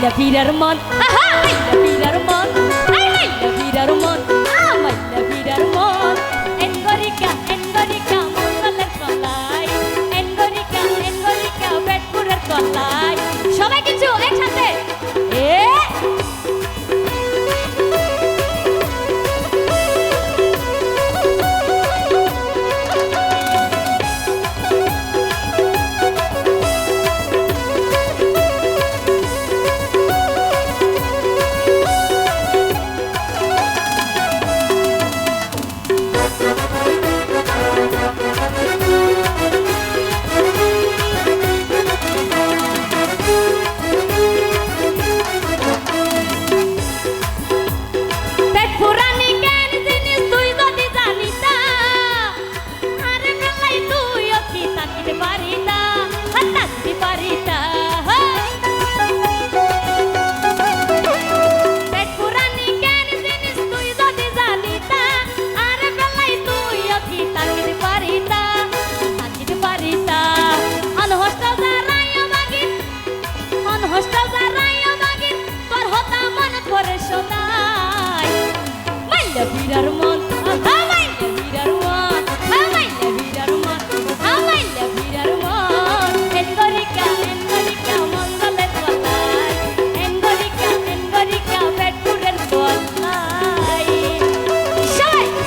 মাইলা ভিড়ার মন আহা মাইলা ভিড়ার মন আই মাইলা ভিড়ার মন মাইলা ভিড়ার মন এনগরিকা মঙ্গলের কলাই এনগরিকা পেটপুরের কলাই সবাই কিছু একসাথে ভিড়ার মন মাইলা ভিড়ার মন মাইলা ভিড়ার মন মাইলা ভিড়ার মন এনগরিকা মঙ্গলের কলাই এনগরিকা পেটপুরের কলাই সবাই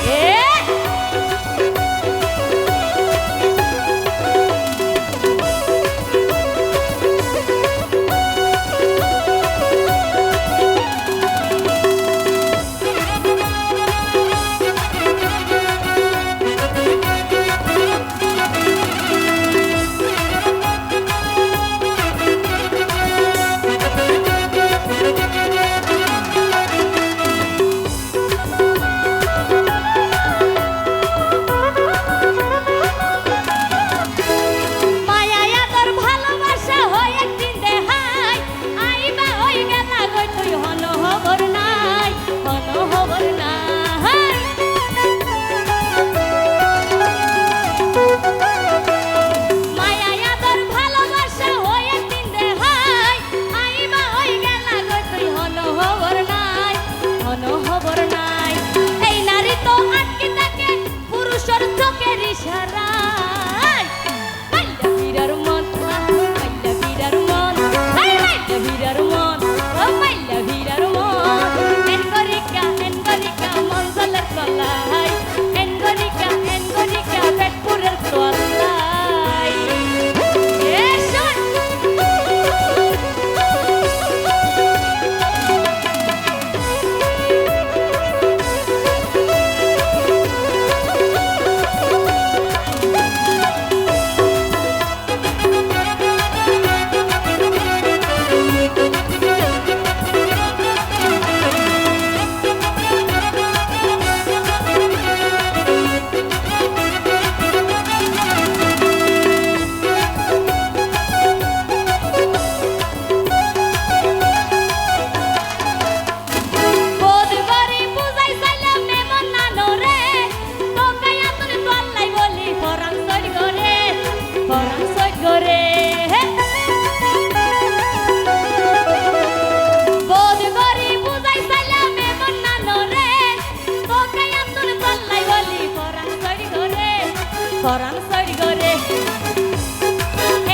পরাণ সরি গরে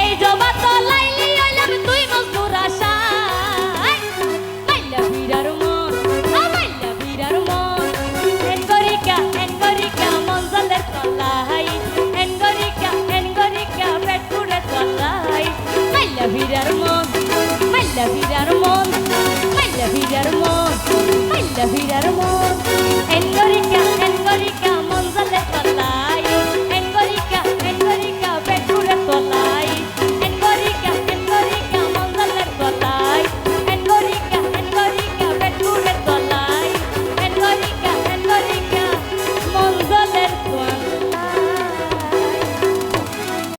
এই জবা তো লাইলি আইলাম তুই মজদুর আশায় মাইলা ভিড়ার মন মাইলা ভিড়ার মন এনগরিকা মঞ্জলের কলাই এনগরিকা পেটপুরের কলাই মাইলা ভিড়ার মন মাইলা ভিড়ার মন মাইলা ভিড়ার মন মাইলা ভিড়ার মন